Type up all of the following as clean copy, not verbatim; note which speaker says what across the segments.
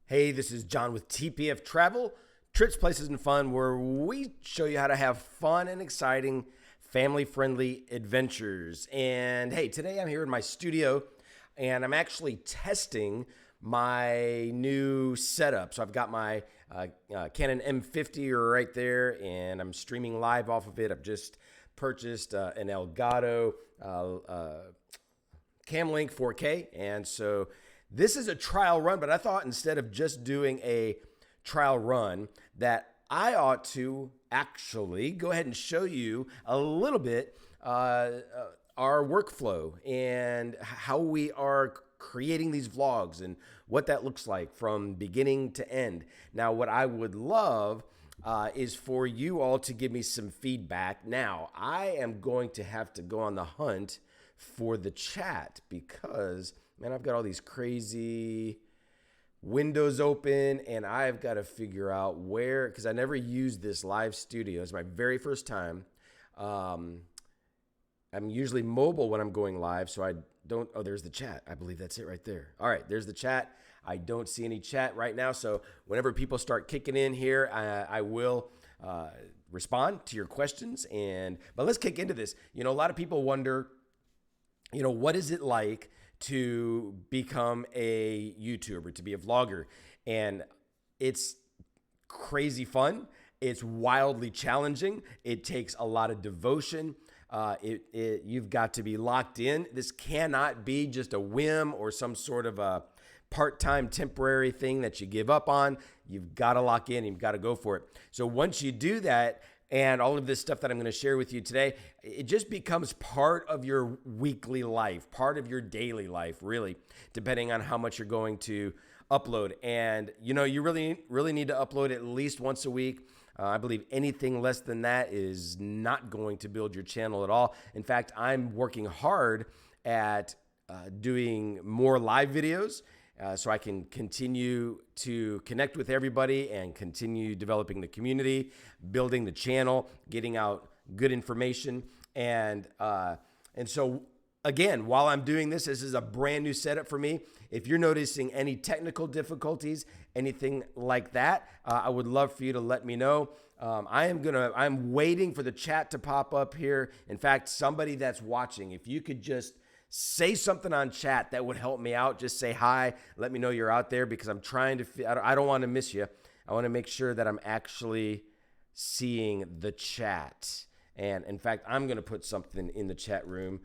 Speaker 1: Hey, this is John with TPF Travel, Trips, Places, and Fun, where we show you how to have fun and exciting, family-friendly adventures. And hey, today I'm here in my studio, and I'm actually testing my new setup. So I've got my Canon M50 right there, and I'm streaming live off of it. I've just purchased an Elgato Camlink 4K, and so this is a trial run, but I thought instead of just doing a trial run that I ought to actually go ahead and show you a little bit our workflow and how we are creating these vlogs and what that looks like from beginning to end. Now, what I would love is for you all to give me some feedback. Now, I am going to have to go on the hunt for the chat because, man, I've got all these crazy windows open and I've got to figure out where, because I never used this live studio. It's my very first time. I'm usually mobile when I'm going live, so I don't, oh, there's the chat. I believe that's it right there. All right, there's the chat. I don't see any chat right now, so whenever people start kicking in here, I will respond to your questions. But let's kick into this. You know, a lot of people wonder, you know, what is it like to become a YouTuber, to be a vlogger? And it's crazy fun. It's wildly challenging. It takes a lot of devotion. You've got to be locked in. This cannot be just a whim or some sort of a part-time temporary thing that you give up on. You've got to lock in. You've got to go for it. So once you do that, and all of this stuff that I'm going to share with you today, it just becomes part of your weekly life, part of your daily life, really, depending on how much you're going to upload. And, you know, you really need to upload at least once a week. I believe anything less than that is not going to build your channel at all. In fact, I'm working hard at doing more live videos so I can continue to connect with everybody and continue developing the community, building the channel, getting out good information. And so, again, while I'm doing this, this is a brand new setup for me. If you're noticing any technical difficulties, anything like that, I would love for you to let me know. I'm waiting for the chat to pop up here. In fact, somebody that's watching, if you could just say something on chat, that would help me out. Just say hi. Let me know you're out there because I'm trying to, I don't want to miss you. I want to make sure that I'm actually seeing the chat. And in fact, I'm going to put something in the chat room.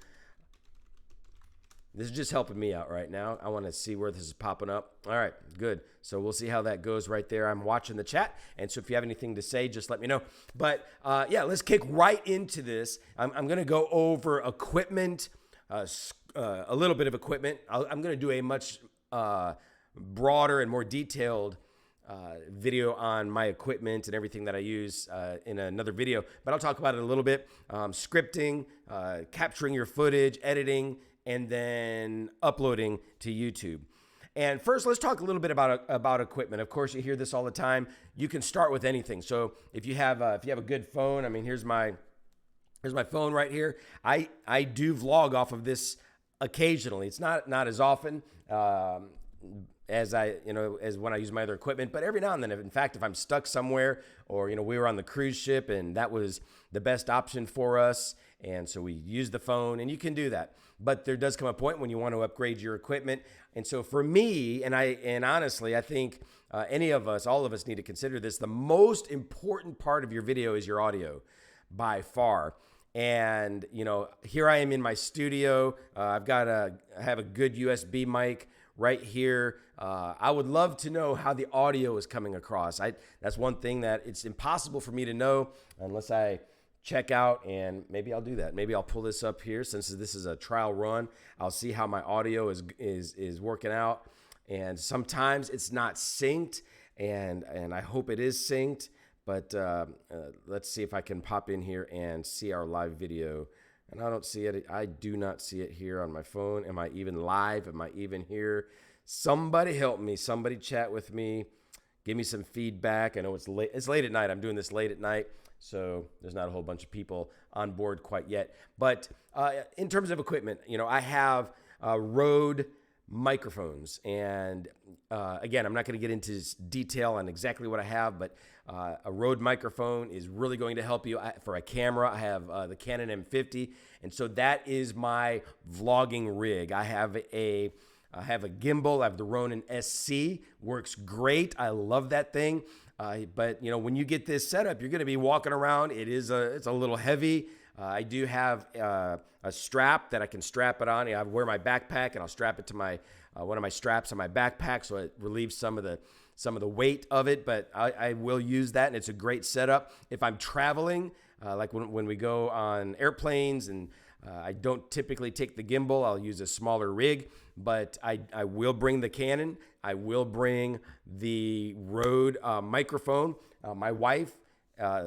Speaker 1: This is just helping me out right now. I want to see where this is popping up. All right, good. So we'll see how that goes right there. I'm watching the chat. And so if you have anything to say, just let me know. But yeah, let's kick right into this. I'm going to go over equipment, a little bit of equipment. I'm going to do a much broader and more detailed video on my equipment and everything that I use in another video, but I'll talk about it a little bit. Scripting, capturing your footage, editing, and then uploading to YouTube. And first, let's talk a little bit about equipment. Of course, you hear this all the time. You can start with anything. So if you have a good phone, I mean, here's my phone right here. I do vlog off of this occasionally. It's not as often as when I use my other equipment, but every now and then, in fact, if I'm stuck somewhere or, you know, we were on the cruise ship and that was the best option for us, and so we use the phone, and you can do that. But there does come a point when you want to upgrade your equipment. And so for me, and honestly, I think all of us need to consider this. The most important part of your video is your audio by far. And, you know, here I am in my studio. I have a good USB mic right here. I would love to know how the audio is coming across. That's one thing that it's impossible for me to know unless I check out, and maybe I'll do that. Maybe I'll pull this up here since this is a trial run. I'll see how my audio is working out. And sometimes it's not synced, and I hope it is synced. But let's see if I can pop in here and see our live video. And I don't see it. I do not see it here on my phone. Am I even live? Am I even here? Somebody help me. Somebody chat with me. Give me some feedback. I know it's late. It's late at night. I'm doing this late at night, so there's not a whole bunch of people on board quite yet. But in terms of equipment, you know, I have Rode microphones. And again, I'm not going to get into detail on exactly what I have, but a Rode microphone is really going to help you. For a camera, I have the Canon M50, and so that is my vlogging rig. I have a gimbal. I have the Ronin SC. Works great. I love that thing. But you know, when you get this setup, you're going to be walking around. It's a little heavy. I do have a strap that I can strap it on. I wear my backpack, and I'll strap it to my one of my straps on my backpack, so it relieves some of the weight of it. But I will use that, and it's a great setup if I'm traveling, like when we go on airplanes, and I don't typically take the gimbal. I'll use a smaller rig, but I will bring the Canon. I will bring the Rode microphone. My wife.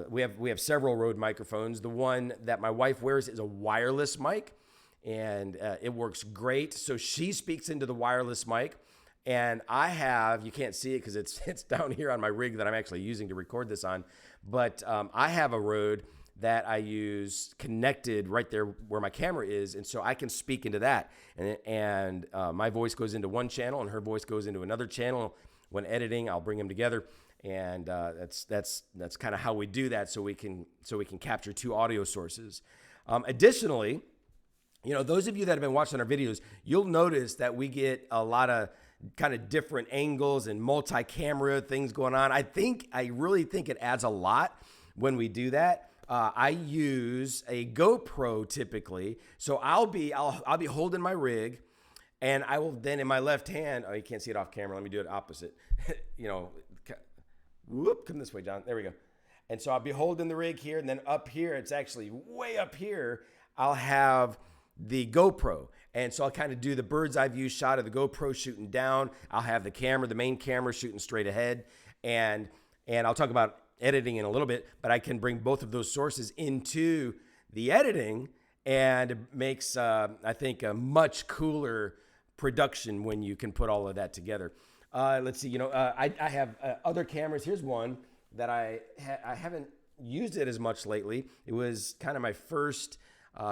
Speaker 1: We have several Rode microphones. The one that my wife wears is a wireless mic, and it works great. So she speaks into the wireless mic, and I have, you can't see it because it's down here on my rig that I'm actually using to record this on, but I have a Rode that I use connected right there where my camera is, and so I can speak into that, and my voice goes into one channel, and her voice goes into another channel. When editing, I'll bring them together. And that's kind of how we do that, so we can capture two audio sources. Additionally, you know, those of you that have been watching our videos, you'll notice that we get a lot of kind of different angles and multi-camera things going on. I really think it adds a lot when we do that. I use a GoPro typically, so I'll be holding my rig, and I will then in my left hand. Oh, you can't see it off camera. Let me do it opposite. You know. Whoop, come this way, John. There we go. And so I'll be holding the rig here, and then up here, it's actually way up here, I'll have the GoPro. And so I'll kind of do the bird's eye view shot of the GoPro shooting down. I'll have the camera, the main camera, shooting straight ahead. And I'll talk about editing in a little bit, but I can bring both of those sources into the editing, and it makes, I think, a much cooler production when you can put all of that together. Let's see, you know, I have other cameras. Here's one that I haven't used it as much lately. It was kind of my first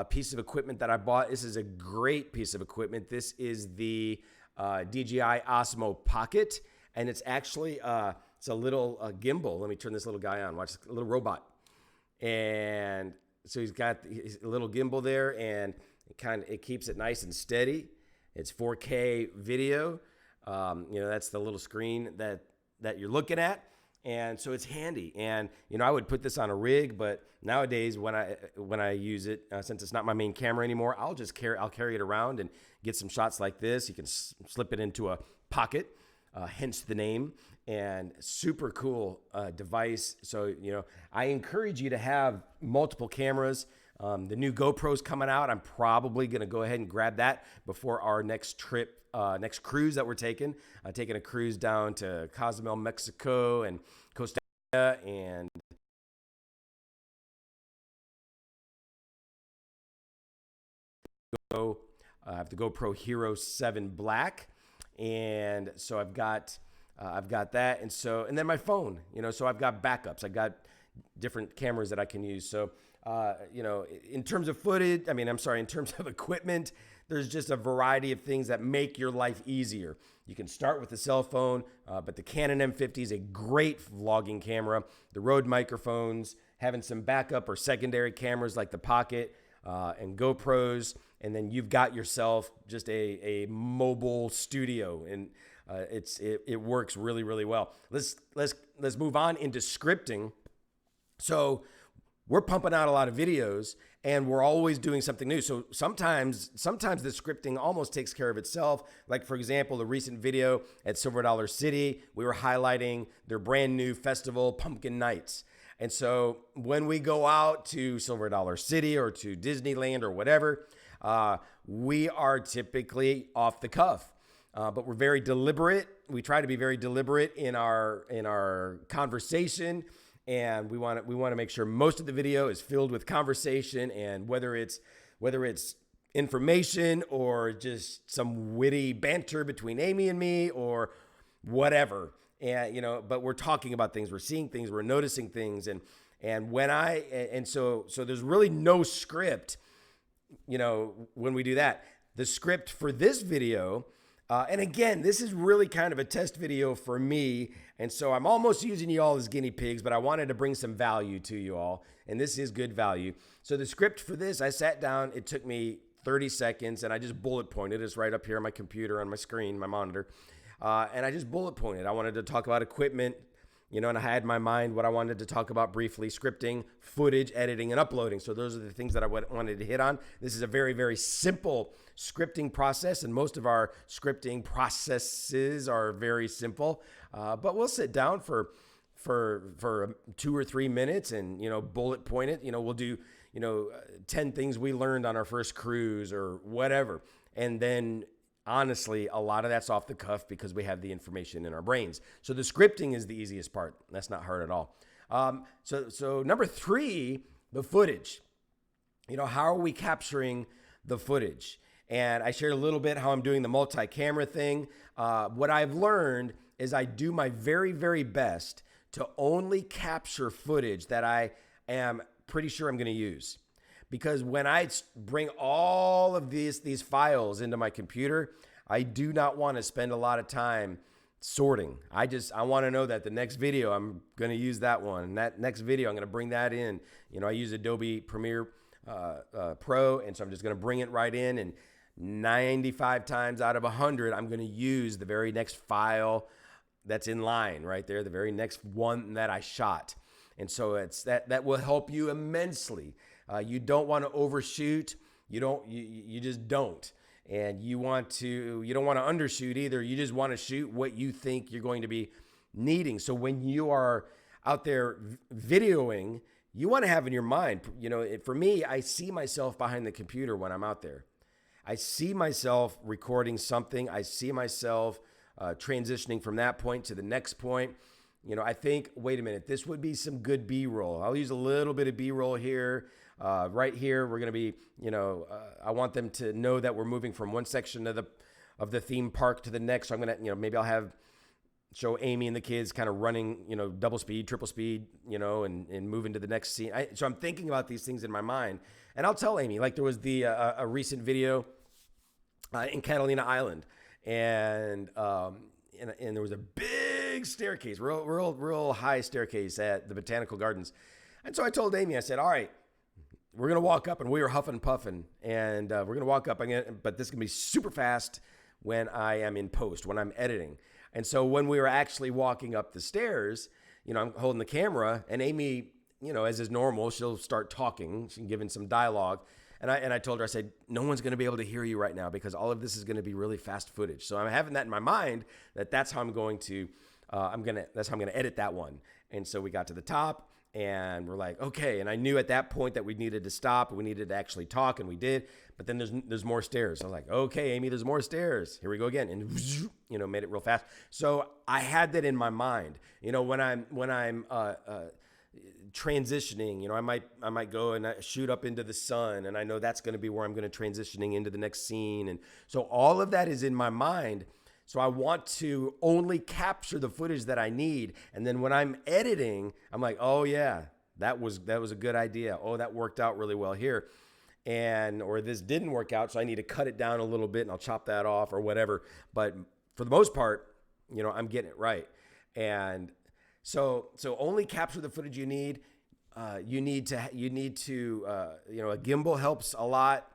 Speaker 1: piece of equipment that I bought. This is a great piece of equipment. This is the DJI Osmo Pocket, and it's actually it's a little gimbal. Let me turn this little guy on. Watch, a little robot. And so he's got a little gimbal there, and it keeps it nice and steady. It's 4K video. You know, that's the little screen that you're looking at. And so it's handy. And, you know, I would put this on a rig, but nowadays when I use it, since it's not my main camera anymore, I'll carry it around and get some shots like this. You can slip it into a pocket, hence the name, and super cool device. So, you know, I encourage you to have multiple cameras. The new GoPro's coming out. I'm probably going to go ahead and grab that before our next trip. Next cruise that we're taking a cruise down to Cozumel, Mexico, and Costa Rica, and I have the GoPro Hero 7 Black, and so I've got that, and then my phone, you know, so I've got backups. I've got different cameras that I can use. So you know, in terms of footage, in terms of equipment, there's just a variety of things that make your life easier. You can start with the cell phone, but the Canon M50 is a great vlogging camera. The Rode microphones, having some backup or secondary cameras like the Pocket and GoPros, and then you've got yourself just a mobile studio, and it works really, really well. Let's move on into scripting. So we're pumping out a lot of videos, and we're always doing something new. So sometimes the scripting almost takes care of itself. Like, for example, the recent video at Silver Dollar City, we were highlighting their brand new festival, Pumpkin Nights. And so when we go out to Silver Dollar City or to Disneyland or whatever, we are typically off the cuff. But we're very deliberate. We try to be very deliberate in our conversation. And we want to make sure most of the video is filled with conversation, and whether it's information or just some witty banter between Amy and me or whatever. And you know, but we're talking about things, we're seeing things, we're noticing things, and so there's really no script, you know, when we do that. The script for this video And again, this is really kind of a test video for me. And so I'm almost using you all as guinea pigs, but I wanted to bring some value to you all. And this is good value. So the script for this, I sat down, it took me 30 seconds and I just bullet pointed. It's right up here on my computer, on my screen, my monitor. And I just bullet pointed. I wanted to talk about equipment, and I had in my mind what I wanted to talk about briefly: scripting, footage, editing, and uploading. So those are the things that I wanted to hit on. This is a very, very simple scripting process, and most of our scripting processes are very simple. But we'll sit down for 2 or 3 minutes and, bullet point it. We'll do, 10 things we learned on our first cruise or whatever. And then honestly, a lot of that's off the cuff because we have the information in our brains. So the scripting is the easiest part. That's not hard at all. So number 3, the footage. How are we capturing the footage? And I shared a little bit how I'm doing the multi-camera thing. What I've learned is I do my very, very best to only capture footage that I am pretty sure I'm going to use. Because when I bring all of these files into my computer, I do not want to spend a lot of time sorting. I want to know that the next video, I'm going to use that one. And that next video, I'm going to bring that in. I use Adobe Premiere Pro, and so I'm just going to bring it right in. And 95 times out of 100, I'm going to use the very next file that's in line right there, the very next one that I shot. And so it's that will help you immensely. You don't want to overshoot. You just don't. And you don't want to undershoot either. You just want to shoot what you think you're going to be needing. So when you are out there videoing, you want to have in your mind, for me, I see myself behind the computer when I'm out there. I see myself recording something. I see myself transitioning from that point to the next point. I think, wait a minute, this would be some good B-roll. I'll use a little bit of B-roll here. Right here, we're going to be, I want them to know that we're moving from one section of the theme park to the next. So I'm going to, maybe I'll show Amy and the kids kind of running, double speed, triple speed, and moving to the next scene. So I'm thinking about these things in my mind. And I'll tell Amy, like there was a recent video in Catalina Island. And there was a big staircase, real high staircase at the Botanical Gardens. And so I told Amy, I said, all right, we're going to walk up, and we were huffing and puffing, and we're going to walk up, but this is going to be super fast when I am in post, when I'm editing. And so when we were actually walking up the stairs, I'm holding the camera, and Amy, as is normal, she'll start talking, she's giving some dialogue. And I told her, I said, no one's going to be able to hear you right now because all of this is going to be really fast footage. So I'm having that in my mind that's how I'm going to edit that one. And so we got to the top and we're like, okay. And I knew at that point that we needed to stop and we needed to actually talk, and we did. But then there's more stairs. I was like, okay, Amy, there's more stairs. Here we go again. And made it real fast. So I had that in my mind. When I'm transitioning, I might go and shoot up into the sun, and I know that's going to be where I'm going to transitioning into the next scene. And so all of that is in my mind. So I want to only capture the footage that I need. And then when I'm editing, I'm like, oh yeah, that was a good idea. Oh, that worked out really well here. Or this didn't work out, so I need to cut it down a little bit and I'll chop that off or whatever. But for the most part, I'm getting it right. And so only capture the footage you need. You need to, a gimbal helps a lot.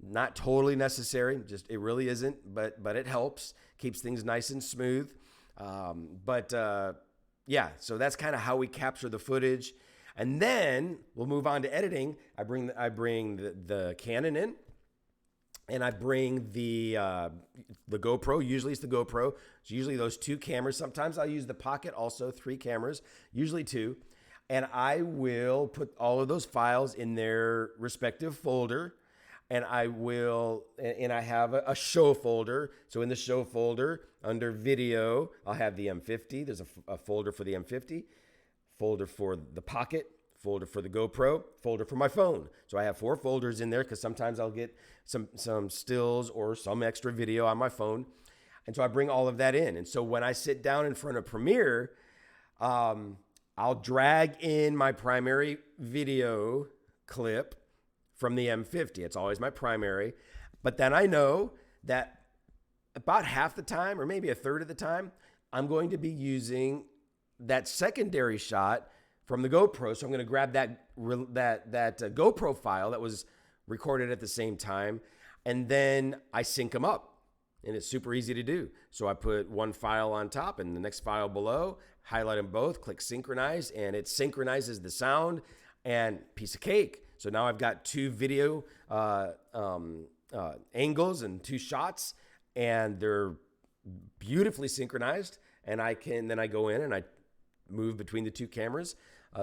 Speaker 1: Not totally necessary. It really isn't, but it helps. Keeps things nice and smooth. Yeah, so that's kind of how we capture the footage. And then we'll move on to editing. I bring the Canon in, and I bring the GoPro. Usually it's the GoPro. It's usually those 2 cameras. Sometimes I'll use the Pocket, also 3 cameras, usually 2. And I will put all of those files in their respective folder. And I have a show folder. So in the show folder, under video, I'll have the M50. There's a folder for the M50, folder for the Pocket, folder for the GoPro, folder for my phone. So I have 4 folders in there because sometimes I'll get some stills or some extra video on my phone. And so I bring all of that in. And so when I sit down in front of Premiere, I'll drag in my primary video clip from the M50. It's always my primary. But then I know that about half the time, or maybe a third of the time, I'm going to be using that secondary shot from the GoPro. So I'm going to grab that GoPro file that was recorded at the same time, and then I sync them up, and it's super easy to do. So I put one file on top and the next file below, highlight them both, click synchronize, and it synchronizes the sound, and piece of cake. So now I've got two video angles and two shots, and they're beautifully synchronized. And I go in and I move between the two cameras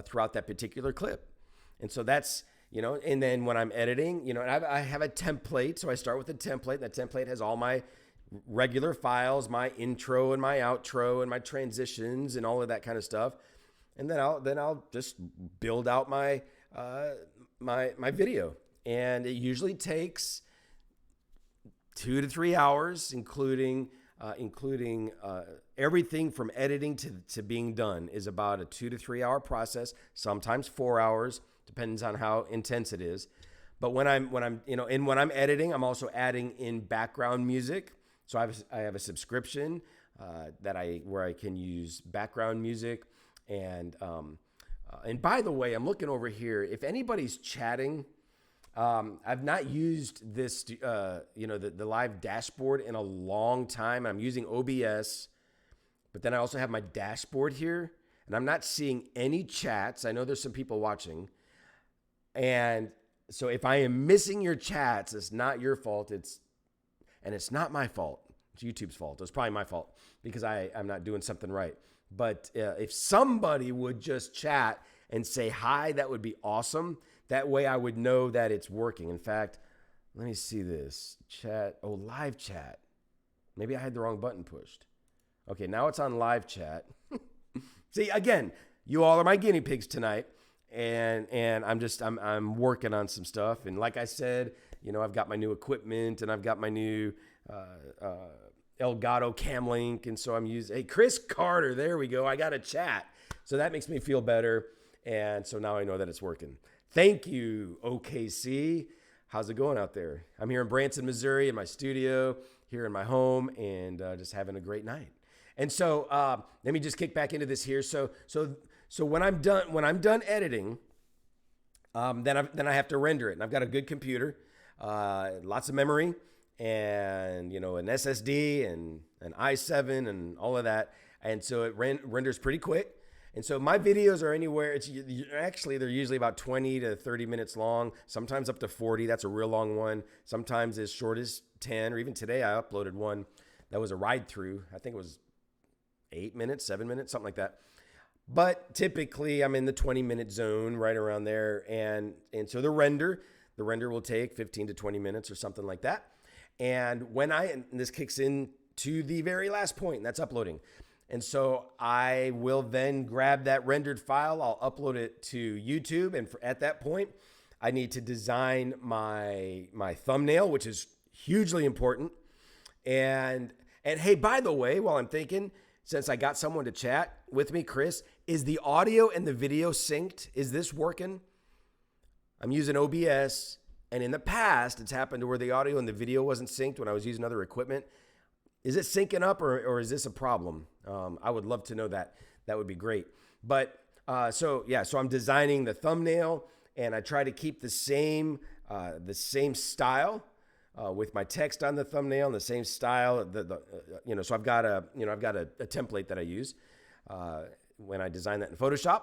Speaker 1: throughout that particular clip. And so that's, and then when I'm editing, I have a template. So I start with a template. That template has all my regular files, my intro and my outro and my transitions and all of that kind of stuff. And then I'll just build out my my video. And it usually takes 2 to 3 hours, including everything from editing to being done is about a 2 to 3 hour process, sometimes 4 hours, depends on how intense it is. But when I'm editing, I'm also adding in background music. So I have a subscription where I can use background music. And by the way, I'm looking over here. If anybody's chatting, I've not used this, the live dashboard in a long time. I'm using OBS, but then I also have my dashboard here, and I'm not seeing any chats. I know there's some people watching. And so if I am missing your chats, it's not your fault. It's not my fault. It's YouTube's fault. It's probably my fault because I'm not doing something right. But if somebody would just chat and say hi, that would be awesome. That way I would know that it's working. In fact, let me see this. Chat. Oh, live chat. Maybe I had the wrong button pushed. Okay, now it's on live chat. See, again, you all are my guinea pigs tonight. And I'm working on some stuff. And like I said, I've got my new equipment and I've got my new Elgato Cam Link. And so I'm using, hey, Chris Carter, there we go. I got a chat. So that makes me feel better. And so now I know that it's working. Thank you, OKC. How's it going out there? I'm here in Branson, Missouri in my studio, here in my home, and just having a great night. And so let me just kick back into this here. So when I'm done editing, then I have to render it. And I've got a good computer, lots of memory, and an SSD and an i7 and all of that. And so it renders pretty quick. And so my videos are anywhere. They're usually about 20 to 30 minutes long, sometimes up to 40. That's a real long one. Sometimes as short as 10, or even today I uploaded one that was a ride through. I think it was 8 minutes, 7 minutes, something like that. But typically I'm in the 20-minute zone, right around there. And so the render will take 15 to 20 minutes or something like that. And and this kicks in to the very last point, and that's uploading. And so I will then grab that rendered file. I'll upload it to YouTube. And at that point, I need to design my thumbnail, which is hugely important. And hey, by the way, while I'm thinking, since I got someone to chat with me, Chris, is the audio and the video synced? Is this working? I'm using OBS. And in the past, it's happened to where the audio and the video wasn't synced when I was using other equipment. Is it syncing up or is this a problem? I would love to know that. That would be great. But so I'm designing the thumbnail, and I try to keep the same style with my text on the thumbnail and the same style. So I've got a template that I use when I design that in Photoshop.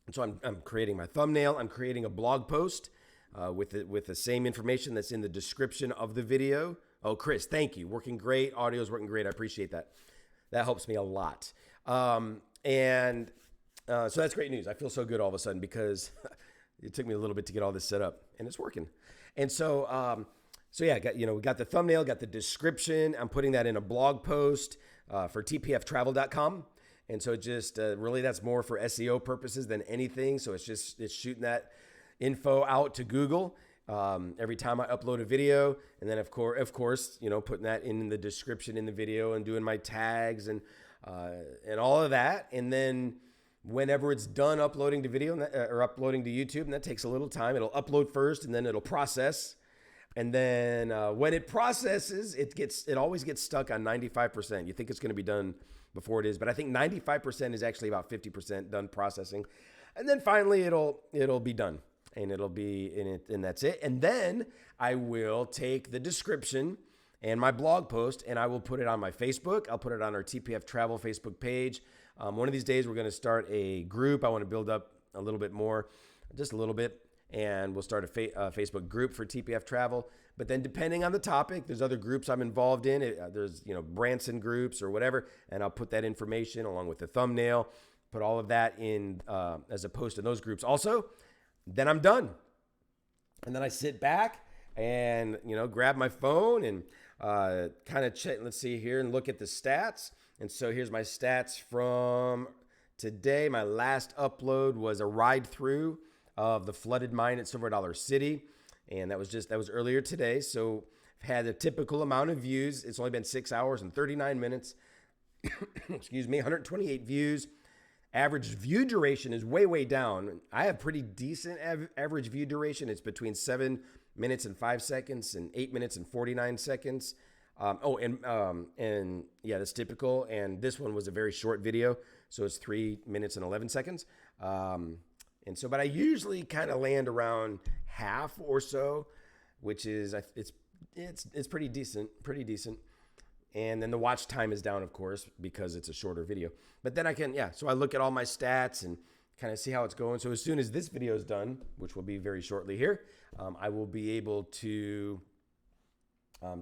Speaker 1: And so I'm creating my thumbnail. I'm creating a blog post with the same information that's in the description of the video. Oh, Chris, thank you. Working great. Audio is working great. I appreciate that. That helps me a lot. So that's great news. I feel so good all of a sudden because it took me a little bit to get all this set up, and it's working. And so, we got the thumbnail, got the description. I'm putting that in a blog post for tpftravel.com. And so just really that's more for SEO purposes than anything. So it's shooting that info out to Google every time I upload a video. And then of course, putting that in the description in the video and doing my tags and all of that. And then whenever it's done uploading to video or uploading to YouTube, and that takes a little time, it'll upload first and then it'll process. And then when it processes, it always gets stuck on 95%. You think it's going to be done before it is, but I think 95% is actually about 50% done processing. And then finally it'll be done, and it'll be in it, and that's it. And then I will take the description and my blog post, and I will put it on my Facebook. I'll put it on our TPF Travel Facebook page. One of these days we're going to start a group. I want to build up a little bit more, just a little bit. And we'll start a Facebook group for TPF Travel. But then depending on the topic, there's other groups I'm involved in. There's, Branson groups or whatever, and I'll put that information along with the thumbnail, put all of that in as a post in those groups also. Then I'm done. And then I sit back and, grab my phone and kind of check, let's see here, and look at the stats. And so here's my stats from today. My last upload was a ride through of the flooded mine at Silver Dollar City. And that was earlier today. So I've had a typical amount of views. It's only been 6 hours and 39 minutes. Excuse me, 128 views. Average view duration is way, way down. I have pretty decent average view duration. It's between 7 minutes and 5 seconds and 8 minutes and 49 seconds. And yeah, that's typical. And this one was a very short video. So it's 3 minutes and 11 seconds. But I usually kind of land around half or so, which is, it's pretty decent. And then the watch time is down, of course, because it's a shorter video. But then so I look at all my stats and kind of see how it's going. So as soon as this video is done, which will be very shortly here, I will be able to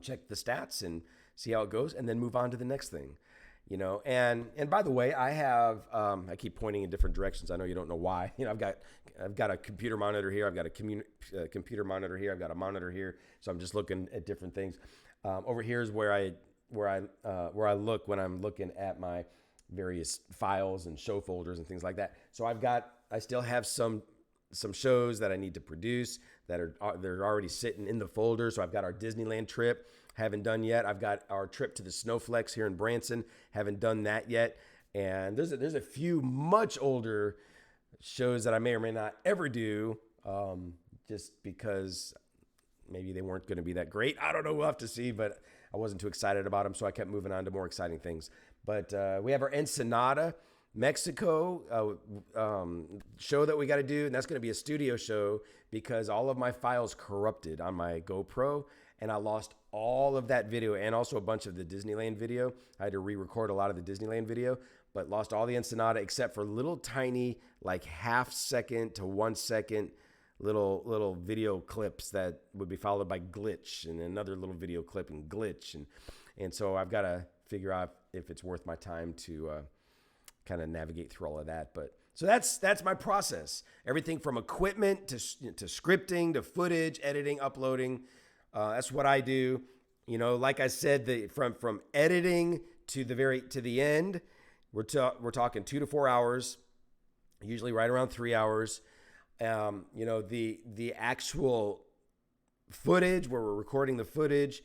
Speaker 1: check the stats and see how it goes, and then move on to the next thing. And by the way, I have, I keep pointing in different directions. I know you don't know why. I've got a computer monitor here. I've got a computer monitor here. I've got a monitor here. So I'm just looking at different things. Over here is where I look when I'm looking at my various files and show folders and things like that. So I still have some shows that I need to produce they're already sitting in the folder. So I've got our Disneyland trip. Haven't done yet. I've got our trip to the Snowflex here in Branson. Haven't done that yet. And there's a few much older shows that I may or may not ever do, just because maybe they weren't going to be that great. I don't know. We'll have to see, but I wasn't too excited about them, so I kept moving on to more exciting things. But we have our Ensenada, Mexico show that we got to do, and that's going to be a studio show because all of my files corrupted on my GoPro, and I lost all of that video and also a bunch of the Disneyland video. I had to re-record a lot of the Disneyland video, but lost all the Ensenada except for little tiny, like half-second to 1 second little video clips that would be followed by glitch and another little video clip and glitch. And so I've got to figure out if it's worth my time to kind of navigate through all of that. But so that's my process. Everything from equipment to scripting to footage, editing, uploading. That's what I do. Like I said, from editing to the end, we're talking 2 to 4 hours, usually right around 3 hours. The actual footage where we're recording the footage,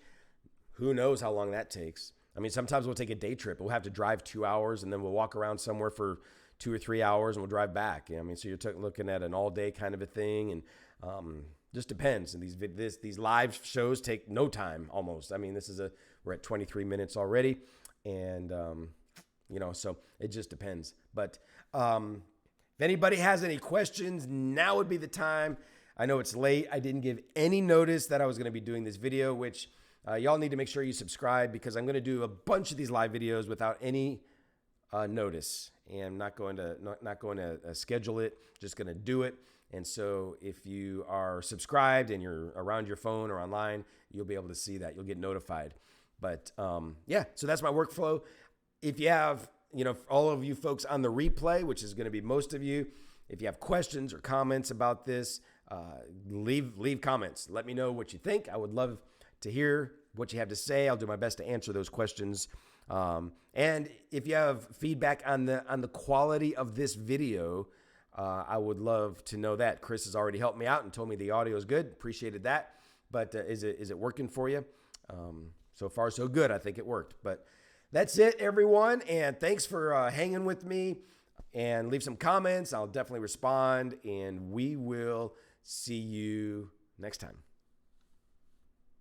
Speaker 1: who knows how long that takes. I mean, sometimes we'll take a day trip. We'll have to drive 2 hours and then we'll walk around somewhere for 2 or 3 hours and we'll drive back. I mean, so you're looking at an all day kind of a thing, and just depends. And these live shows take no time almost. I mean, we're at 23 minutes already, and so it just depends. But if anybody has any questions, now would be the time. I know it's late. I didn't give any notice that I was going to be doing this video, which y'all need to make sure you subscribe because I'm going to do a bunch of these live videos without any notice, and I'm not going to schedule it. Just going to do it. And so if you are subscribed and you're around your phone or online, you'll be able to see that. You'll get notified. But so that's my workflow. If you have, all of you folks on the replay, which is going to be most of you, if you have questions or comments about this, leave comments. Let me know what you think. I would love to hear what you have to say. I'll do my best to answer those questions. And if you have feedback on the quality of this video, I would love to know that. Chris has already helped me out and told me the audio is good. Appreciated that. But is it working for you? So far, so good. I think it worked. But that's it, everyone. And thanks for hanging with me. And leave some comments. I'll definitely respond. And we will see you next time.